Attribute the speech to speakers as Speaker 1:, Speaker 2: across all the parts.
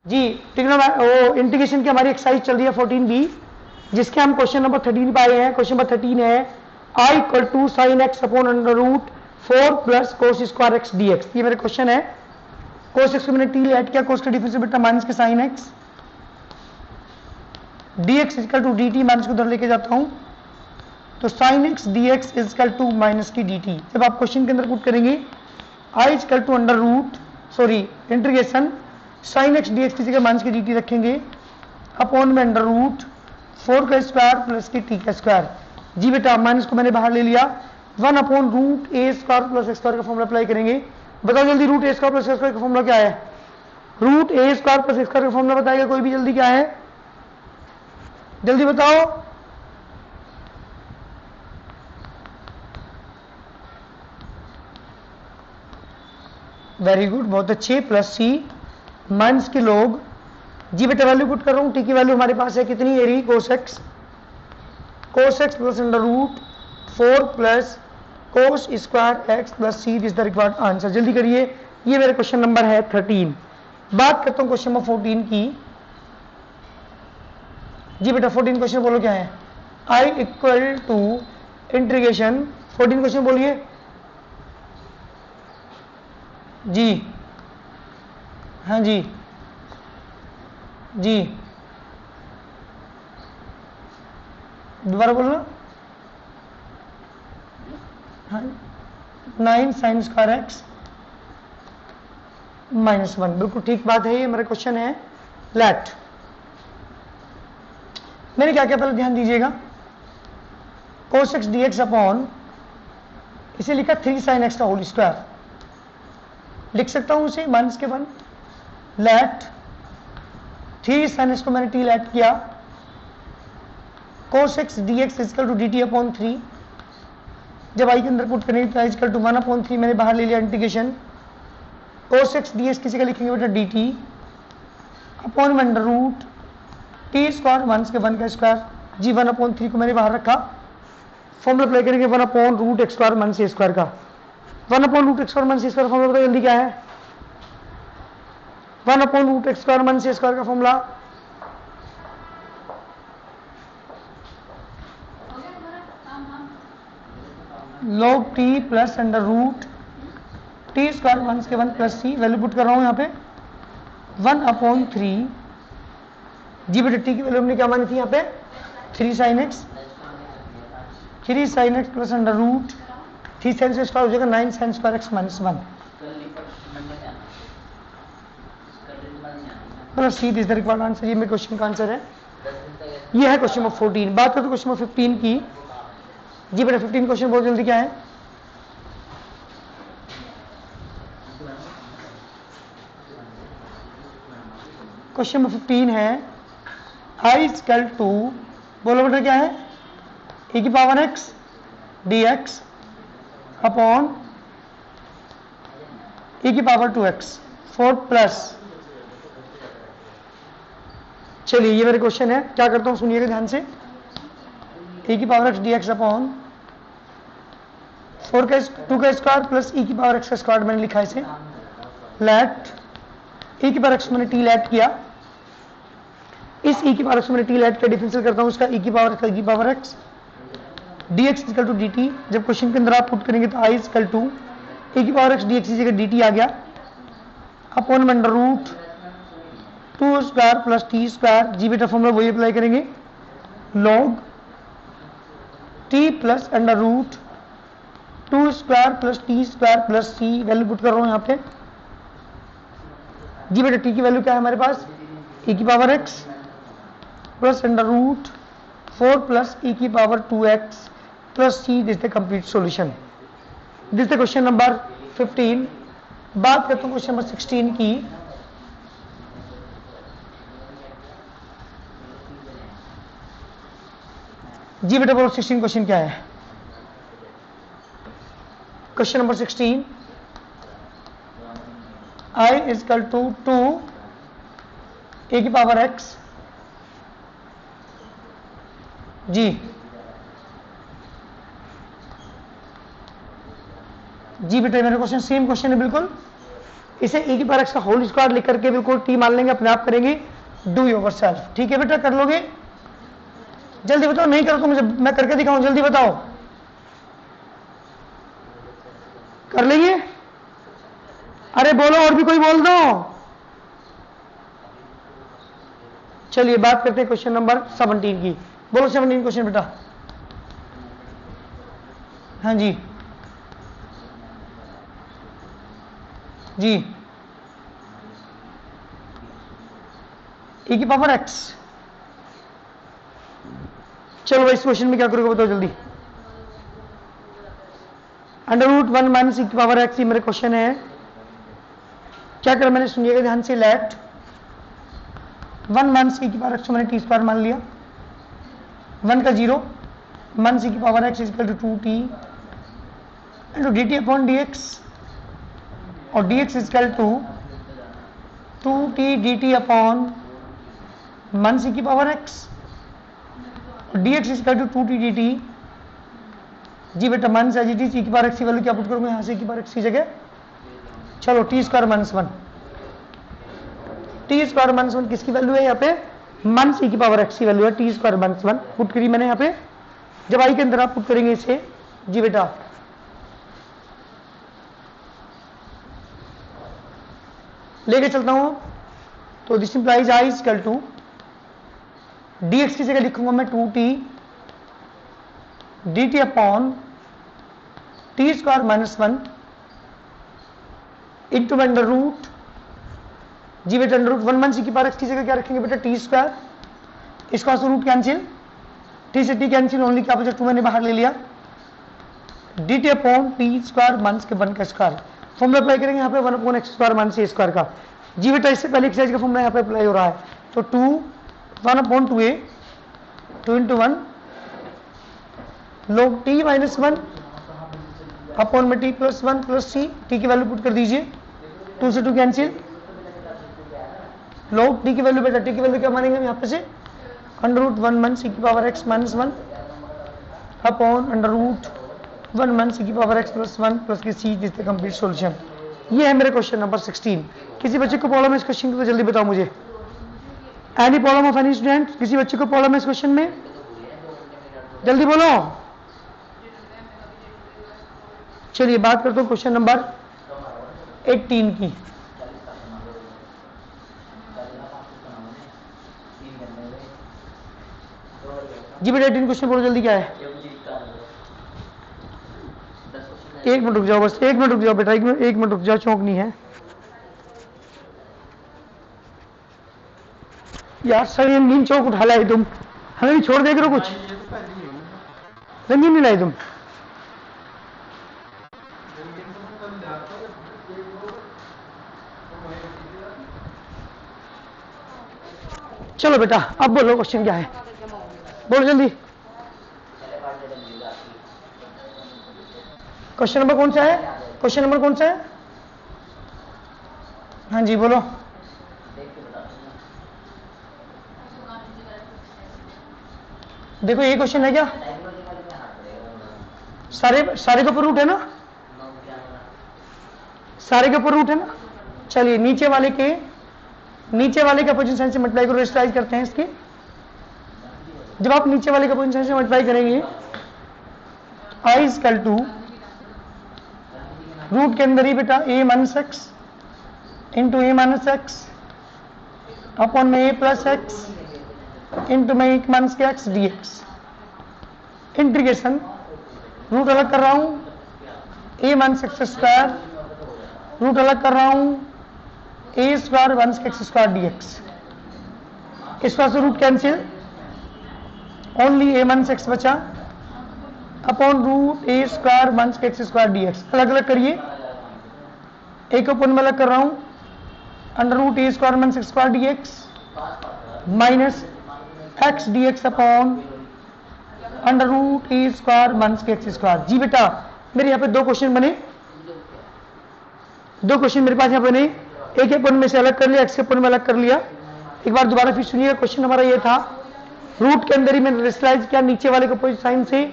Speaker 1: जी वो इंटीग्रेशन की हमारी एक्सरसाइज चल रही है 14b, जिसके हम क्वेश्चन नंबर 13 पे आए हैं। क्वेश्चन नंबर 13 है I equal to sine x upon under root 4 plus cos square x d x. ये मेरे क्वेश्चन है। कोस एक्स को मैंने टी ऐड किया, कोस का डिफरेंस बेटा माइनस के sine x, d x equal to d t, minus को उधर लेके जाता हूं तो sine x d x equal to minus की डी टी। जब आप क्वेश्चन के अंदर पुट करेंगे I equal to under root integration sine x d x की जगह माइनस की डी टी रखेंगे अपॉन में अंडर रूट 4 का स्क्वायर प्लस की टी का स्क्वायर। जी बेटा माइनस को मैंने बाहर ले लिया, 1 upon root a square plus x square का फॉर्मूला अप्लाई करेंगे। बताओ जल्दी root a square plus x square का फॉर्मूला क्या है? Root a square plus x square का फॉर्मूला बताएगा कोई भी, जल्दी क्या है, जल्दी बताओ। वेरी गुड, बहुत अच्छे। प्लस सी माइनस के लोग, जी बेटा वैल्यू पुट कर रहा हूं, टी की वैल्यू हमारे पास है कितनी एरी cos x plus under root 4 plus cos square x plus c is the required answer. जल्दी करिए, ये मेरा क्वेश्चन नंबर है 13। बात करता हूं क्वेश्चन नंबर 14 की। जी बेटा 14 क्वेश्चन बोलो क्या है? I equal to integration 14 question बोलिए जी। हाँ जी जी, दोबारा बोलना। हाँ, 9 साइन स्क्वायर एक्स माइनस 1, बिल्कुल ठीक बात है। ये मेरा क्वेश्चन है। लेट मैंने क्या क्या पहले ध्यान दीजिएगा, कोस एक्स डी एक्स अपॉन, इसे लिखा 3 साइन एक्स का होल स्क्वायर, लिख सकता हूं उसे माइनस के 1। लेट 3 साइन एक्स को मैंने टी लेट किया, cos x d x equal to d t upon 3। जब आई के अंदर पुट करेंगे तो आई इजकल टू 1 अपॉन 3 मैंने बाहर ले लिया integration, cos x d x किसी का लिखेंगे बेटा d t upon under root t square minus के 1 का स्क्वायर। जी 1 अपॉन 3 को मैंने बाहर रखा, फॉर्मूला अप्लाई करेंगे 1 upon root x square minus a square का। 1 upon root x square minus a square formula बताओ जल्दी क्या है? 1 upon root x square minus a square का formula log t plus under root t square minus के 1 plus c. Value put कर रहा हूं यहाँ पे 1 अपॉन 3। जी बेटा टी की वैल्यू हमने क्या मानी थी यहाँ पे? 3 sine x plus under root 3 sine से स्क्वायर हो जाएगा 9 sine square x minus 1 plus c is the required answer. ये मेरे क्वेश्चन का आंसर है। ये है क्वेश्चन नंबर 14। बात करते क्वेश्चन नंबर 15 की। जी बेटा 15 क्वेश्चन बहुत जल्दी क्या है? क्वेश्चन नंबर 15 है आई इक्वल टू, बोलो बेटा क्या है? ए की power x d x upon a की पावर 2x 4 प्लस। चलिए ये मेरे क्वेश्चन है, क्या करता हूं सुनिएगा ध्यान से। ए की power x d x upon 4 का 2 का स्क्वायर प्लस ई की पावर एक्स का स्क्वायर मैंने लिखा है इसे। लेट ए की पावर एक्स मैंने टी लेट किया, इस ई की पावर एक्स मैंने टी लेट का डिफरेंशियल करता हूं उसका ई की पावर एक्स का ई की power x d x equal to d t. जब क्वेश्चन के अंदर आप पुट करेंगे तो आई इक्वल टू ए की पावर एक्स डी एक्स की जगह डी टी आ गया upon under root 2 square plus t square. जी बेटा फॉर्मूला वही अप्लाई करेंगे, log t plus under root 2 square plus t square plus c. Value put कर रहा हूं यहाँ पे। जी बेटा टी की वैल्यू क्या है हमारे पास? e की power x plus under root 4 plus e की power 2x plus c। This the complete solution. This the question number 15। बात करता हूं क्वेश्चन नंबर 16 की। जी बेटा बोलो 16 क्वेश्चन क्या है? Question number 16 I equal to 2 a की पावर एक्स। जी जी बेटा मेरा क्वेश्चन सेम क्वेश्चन है बिल्कुल। इसे e की पावर x का होल स्क्वायर लिख करके बिल्कुल t मान लेंगे, अपने आप करेंगे डू योर सेल्फ। ठीक है बेटा, कर लोगे? जल्दी बताओ, नहीं करो तो मुझे मैं करके दिखाऊं, जल्दी बताओ। कर लेंगे? अरे बोलो, और भी कोई बोल दो। चलिए बात करते हैं क्वेश्चन नंबर 17 की। बोलो 17 क्वेश्चन बेटा। हाँ जी जी, e की पावर x। चलो भाई, इस क्वेश्चन में क्या करोगे बताओ जल्दी। √1 माइनस e की पावर x, ये मेरे क्वेश्चन है। क्या कर मैंने, सुनिएगा ध्यान से। लेट 1 माइनस e की पावर x को मैंने t² मान लिया, 1 का 0 माइनस e की power x equal to 2t into dt upon dx, और dx equal to 2t dt upon minus e की पावर x, और dx equal to 2t dt। जी बेटा, minus as it is, e की power x की value क्या put करूंगा यहाँ से, e की पावर x की जगह। चलो t² माइनस 1, t² माइनस 1 किसकी वैल्यू है यहाँ पे, माइनस e की पावर x की वैल्यू है, t² माइनस 1 पुट करी मैंने यहाँ पे। जब आई के अंदर आप पुट करेंगे इसे, जी बेटा लेके चलता हूं, तो this implies i equal to dx की जगह लिखूंगा मैं 2t dt अपॉन t² minus 1 into under root, जी बेटा अंडर रूट 1 माइनस e की पावर x की जगह क्या रखेंगे बेटा, t²। इसका रूट कैंसिल, t से t कैंसिल, ओनली क्या बचा 2 मैंने बाहर ले लिया, dt अपॉन t² माइनस के 1 का स्क्वायर। फॉर्मूला अप्लाई करेंगे यहाँ पे 1 upon x² minus a square का। जी बेटा इससे पहले एक्सरसाइज का फॉर्मूला यहाँ पे अप्लाई हो रहा है, तो 1 upon 2a 2 into 1 log t minus 1 upon में t plus 1 plus c, t की वैल्यू पुट कर दीजिए, 2 से 2 कैंसिल, log t की वैल्यू बेटा, t की वैल्यू क्या मानेंगे हम यहाँ पे से, अंडर रूट 1 माइनस e की power x minus 1 upon under root 1 minus e की पावर x प्लस 1 प्लस की c is the complete solution. ये है मेरे क्वेश्चन नंबर 16। किसी बच्चे को प्रॉब्लम है इस क्वेश्चन की तो जल्दी बताओ मुझे। Any problem of any student, किसी बच्चे को प्रॉब्लम है इस क्वेश्चन में, जल्दी बोलो। चलिए बात करते हैं क्वेश्चन नंबर 18 की। जी बेटा 18 क्वेश्चन बोलो जल्दी, क्या है। 1 मिनट रुक जाओ, बस 1 मिनट रुक जाओ बेटा, 1 मिनट रुक जाओ, चौंक नहीं है यार। सर ये नींद चौक उठा लाई तुम, हमें भी छोड़ देख रहे हो कुछ, रंगीन नहीं लाई तुम। चलो बेटा अब बोलो क्वेश्चन क्या है, बोलो जल्दी। क्वेश्चन नंबर कौन सा है, क्वेश्चन नंबर कौन सा है, हाँ जी बोलो। देखो ये क्वेश्चन है क्या, सारे के ऊपर रूट है ना, सारे के ऊपर रूट है ना। चलिए नीचे वाले के अपोजिट साइन से मल्टीप्लाई करो, रेशनलाइज करते हैं इसके। जब आप नीचे वाले के अपोजिट साइन से मल्टीप्लाई करेंगे, i इक्वल टू रूट के अंदर ही बेटा a minus x into a minus x upon में a प्लस एक्स इंटू में 1 माइनस के x d x. Integration, root अलग कर रहा हूं a minus x square, root अलग कर रहा हूं a square minus x square d x. इस पास root cancel, only a minus x बचा upon root a square minus x square d x. अलग अलग करिए, एक अपॉन में अलग कर रहा हूं, under root a square minus x square d x minus x d x upon under root a square minus x square. जी बेटा मेरे यहाँ पे 2 क्वेश्चन बने, 2 क्वेश्चन मेरे पास यहाँ बने, एक अपन में से अलग कर लिया, एक्स के अपन में अलग कर लिया। एक बार दोबारा फिर सुनिएगा, क्वेश्चन हमारा ये था, रूट के अंदर ही मैंने रेशनलाइज किया, नीचे वाले को अपोजिट साइन से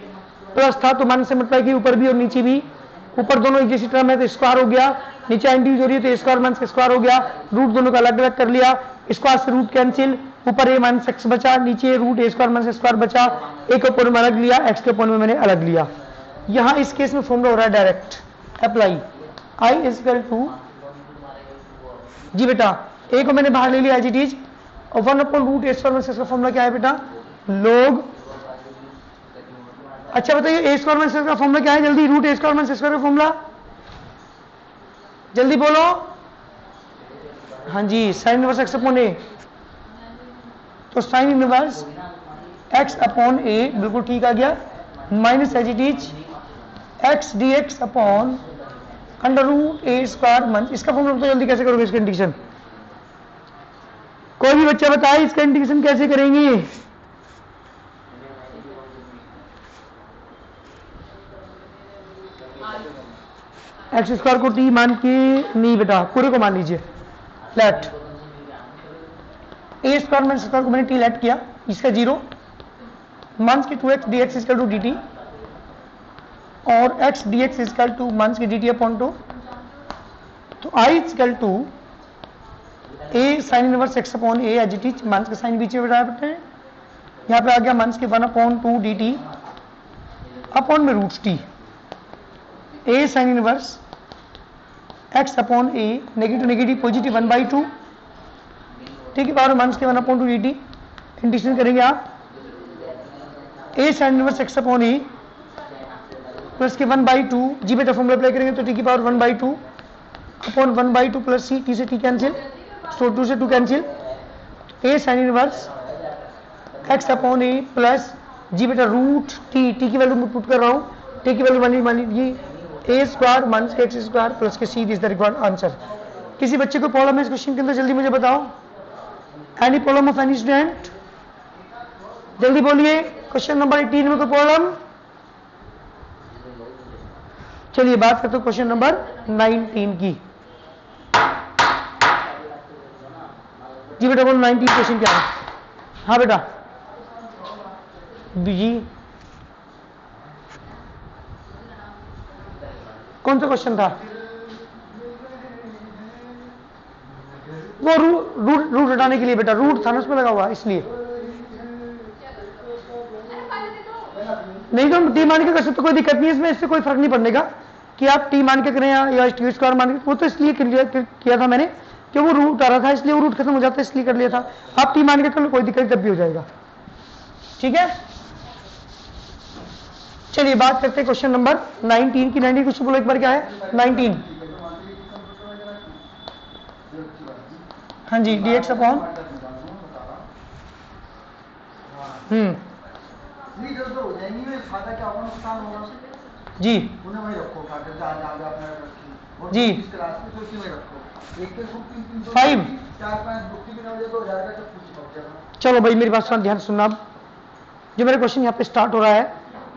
Speaker 1: प्लस था तो माइनस से मल्टीप्लाई की, ऊपर भी और नीचे भी ऊपर दोनों एक जैसी टर्म है तो स्क्वायर हो गया, नीचे इंटीज हो रही है तो स्क्वायर माइनस स्क्वायर हो गया, रूट दोनों का अलग अलग कर लिया, स्क्वायर से रूट कैंसिल, ऊपर a माइनस एक्स बचा, नीचे root a square minus square बचा, a के ऊपर में अलग लिया, x के ऊपर में मैंने अलग लिया। यहां इस केस में फॉर्मूला हो रहा है direct apply, i equal to, जी बेटा a को मैंने बाहर ले लिया एज इट इज, और 1/√a स्क्वायर माइनस इसका फॉर्मूला क्या है बेटा, log। अच्छा बताइए a स्क्वायर माइनस का फॉर्मूला क्या है, जल्दी, root a square minus square का फॉर्मूला जल्दी बोलो। हाँ जी, sine inverse x upon a, तो sine inverse x upon a बिल्कुल ठीक आ गया, minus as it is x d x upon √a square minus, इसका फॉर्मूला तो जल्दी कैसे करोगे इसका इंटीग्रेशन, कोई भी बच्चा बताए इसका इंटीग्रेशन कैसे करेंगे। एक्स स्क्वायर को टी मान के नहीं बेटा, पूरे को मान लीजिए, लेट ए स्क्वायर माइनस स्क्वायर को मैंने टी लेट किया, इसका 0 माइनस के 2x dx equal to dt, और x dx equal to minus के dt अपॉन 2, तो i equal to a sine inverse x upon a as it is, minus का sign बीच में बैठा है, यहाँ पे आ गया माइनस के 1/2 dt अपॉन में root t, a sine inverse x upon a, negative negative positive 1/2, ठीक है, पावर माइनस के 1/2 dt, इंटीग्रेशन करेंगे आप, a sine inverse x upon a plus के 1/2, जी बेटा फॉर्मूला अप्लाई करेंगे तो t की power 1/2 upon 1/2 plus c, t से t कैंसिल, सो 2 से 2 cancel, a sine inverse x upon a plus, जी बेटा रूट t, t की वैल्यू मैं पुट कर रहा हूँ, t की वैल्यू मान लीजिए a स्क्वायर माइनस के x स्क्वायर प्लस के c, this the required answer. किसी बच्चे को प्रॉब्लम है इस क्वेश्चन के अंदर, जल्दी मुझे बताओ, any problem of any student, जल्दी बोलिए, क्वेश्चन नंबर 18 में कोई प्रॉब्लम। चलिए बात करते हैं क्वेश्चन नंबर 19 की। जी बेटा बोलो 19 क्वेश्चन क्या है। हाँ बेटा जी, कौन सा क्वेश्चन था वो, रूट हटाने के लिए बेटा, रूट था ना उसमें लगा हुआ इसलिए, नहीं तो टी मान के कर सकते, कोई दिक्कत नहीं है इसमें, इससे कोई फर्क नहीं पड़ने का कि आप टी मान के करें या टी स्क्वायर मान के, वो तो इसलिए किया था मैंने कि वो रूट आ रहा था, इसलिए वो रूट खत्म हो जाता है इसलिए कर लिया था, आप टी मान के कर लो, कोई दिक्कत तब भी हो जाएगा, ठीक है। चलिए बात करते हैं क्वेश्चन नंबर 19 की। 19 क्वेश्चन बोलो एक बार, क्या है 19, हाँ जी, dx अपॉन जी जी 5, चलो भाई मेरी बात ध्यान सुनना, जो मेरे क्वेश्चन यहाँ पे स्टार्ट हो रहा है,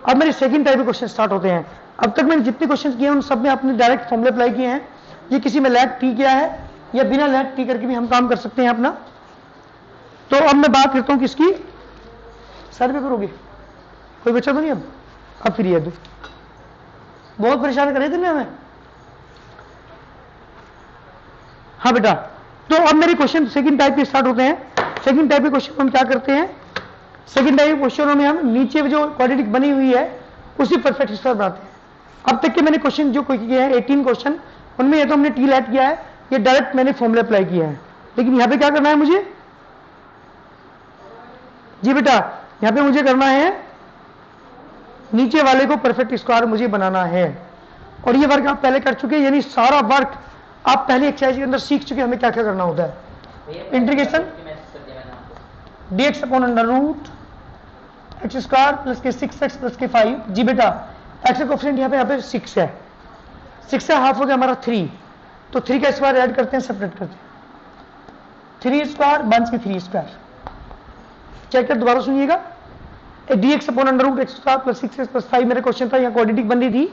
Speaker 1: अब मेरे सेकंड टाइप के क्वेश्चन स्टार्ट होते हैं। अब तक मैंने जितने क्वेश्चन किए उन सब में आपने डायरेक्ट फॉर्मूले अप्लाई किए हैं, ये किसी में लैट टी किया है या बिना लैट टी करके भी हम काम कर सकते हैं अपना। तो अब मैं बात करता हूँ किसकी, सर पे करोगे, कोई बच्चा तो नहीं अब फ्री है, बहुत परेशान करे थे ना हमें। हाँ बेटा, तो अब मेरे क्वेश्चन सेकंड टाइप के स्टार्ट होते हैं। सेकंड टाइप के क्वेश्चन हम क्या करते हैं, सेकंड टाइप के क्वेश्चनों में हम नीचे जो क्वाड्रेटिक बनी हुई है उसी परफेक्ट स्क्वायर बनाते हैं। अब तक के मैंने क्वेश्चन जो किए हैं 18 क्वेश्चन, उनमें ये तो हमने टी लैट किया है, ये डायरेक्ट मैंने फॉर्मूला अप्लाई किया है, लेकिन यहाँ पे क्या करना है मुझे, जी बेटा यहाँ पे मुझे करना है नीचे वाले को परफेक्ट स्क्वायर मुझे बनाना है, और ये वर्क आप पहले कर चुके हैं, यानी सारा वर्क आप पहले एक्सरसाइज के अंदर सीख चुके हैं हमें क्या क्या करना होता है। Integration dx upon under root x square plus के 6x प्लस के 5, जी बेटा एक्स का कोएफिशिएंट यहाँ पे 6 है, 6 से हाफ हो गया हमारा 3, तो 3 का स्क्वायर ऐड करते हैं, सेपरेट करते हैं, 3 स्क्वायर बन के 3 स्क्वायर, चेक कर दोबारा सुनिएगा, dx upon under root x square plus 6x plus 5 मेरा क्वेश्चन था, यहाँ क्वाड्रेटिक बन रही थी,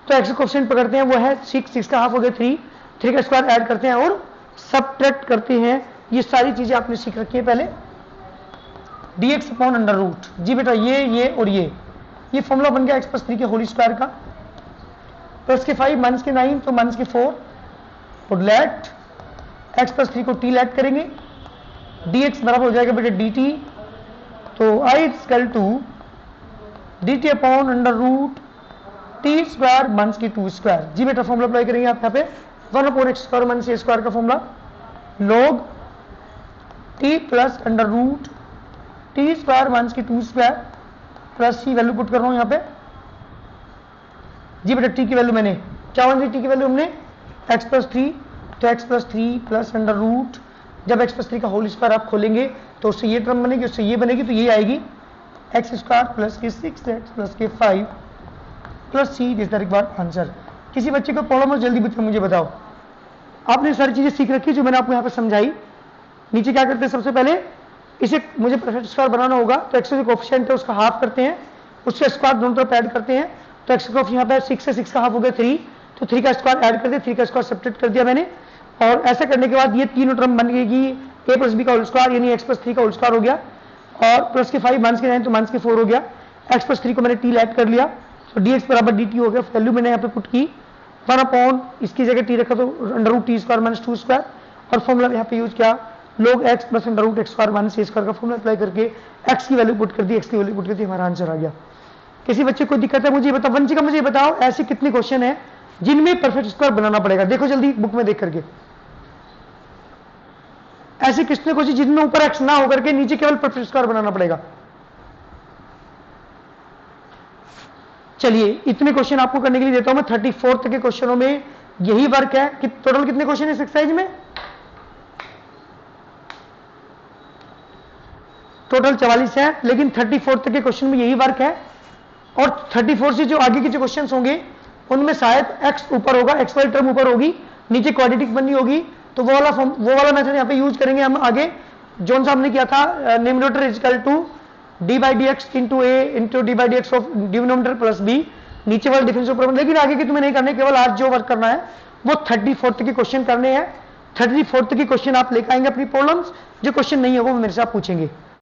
Speaker 1: तो एक्स का कोएफिशिएंट पकड़ते हैं वो है 6 का हाफ हो गया 3 का स्क्वायर ऐड करते हैं और सबट्रैक्ट करते हैं। ये सारी चीजें आपने सीख रखी है पहले। dx अपॉन अंडर रूट, जी बेटा ये और ये फॉर्मूला बन गया x प्लस 3 के होल स्क्वायर का, प्लस के 5 माइनस के 9 तो माइनस के 4, और लेट x प्लस 3 को t लेट करेंगे, dx बराबर हो जाएगा बेटे dt, तो I equal to dt upon under root t square minus की 2 स्क्वायर। जी बेटा फॉर्मूला अप्लाई करेंगे आप यहाँ पे 1 upon x square minus a square का formula, log t plus under root t square minus की 2 स्क्वायर प्लस की वैल्यू पुट कर रहा हूं यहाँ पे। जी बेटा टी की वैल्यू मैंने क्या मान ली, टी की वैल्यू हमने x प्लस 3, तो x plus 3 plus under root, जब x प्लस 3 का होल स्क्वायर आप खोलेंगे तो उससे ये टर्म बनेगी, उससे ये बनेगी, तो ये आएगी एक्स स्क्वायर प्लस के 6x प्लस के 5 plus c, this the required answer. किसी बच्चे को प्रॉब्लम हो जल्दी बच्चे मुझे बताओ। आपने सारी चीजें सीख रखी जो मैंने आपको यहाँ पे समझाई। नीचे क्या करते हैं, सबसे पहले इसे मुझे परफेक्ट स्क्वायर बनाना होगा, तो एक्स जो कोएफिशिएंट है उसका हाफ करते हैं, उससे स्क्वायर दोनों तरफ ऐड करते हैं, तो एक्स कोएफिशिएंट यहाँ पे 6 से 6 का हाफ हो गया 3, तो 3 का स्क्वायर ऐड कर दिया, 3 का स्क्वायर सब्ट्रैक्ट कर दिया मैंने। और ऐसा करने के बाद ये तीनों टर्म बन गई a प्लस बी का होल स्क्वायर, यानी x प्लस 3 का होल स्क्वायर हो गया, और प्लस के 5 माइनस के 9 तो माइनस के 4 हो गया, x प्लस 3 को मैंने t ऐड कर लिया, तो dx बराबर dt हो गया। वैल्यू मैंने यहाँ पे पुट की 1 अपॉन इसकी जगह t रखा तो under root t square minus 2 square, और फॉर्मूला यहाँ पे यूज किया log x plus under root x square minus a square का फॉर्मूला अप्लाई करके x की वैल्यू पुट कर दी, x की वैल्यू पुट कर दी, हमारा आंसर आ गया। किसी बच्चे को दिक्कत है मुझे बताओ, वंशिका मुझे बताओ ऐसे कितने क्वेश्चन है जिनमें परफेक्ट स्क्वायर बनाना पड़ेगा। देखो जल्दी बुक में देख करके, ऐसे कितने क्वेश्चन जिनमें ऊपर x ना होकर के नीचे केवल परफेक्ट स्क्वायर बनाना पड़ेगा। चलिए इतने क्वेश्चन आपको करने के लिए देता हूं मैं। 34 तक के क्वेश्चनों में यही वर्क है कि टोटल कितने क्वेश्चन है इस एक्सरसाइज में, टोटल 44 है, लेकिन 34 तक के क्वेश्चन में यही वर्क है। और 34 से जो आगे के जो क्वेश्चन होंगे उनमें शायद x ऊपर होगा, x वाली टर्म ऊपर होगी, नीचे क्वाड्रेटिक बननी होगी, तो वो वाला मेथड यहाँ पे यूज करेंगे हम आगे। जोन साहब ने किया था numerator is equal to d by d x into a into d by d x of denominator plus b, नीचे वाला डिफरेंस ऊपर, लेकिन आगे की तुम्हें नहीं करने, केवल आज जो वर्क करना है वो 34 के क्वेश्चन करने हैं। 34 के क्वेश्चन आप लेकर आएंगे अपनी प्रॉब्लम्स, जो क्वेश्चन नहीं है वो मेरे से आप पूछेंगे।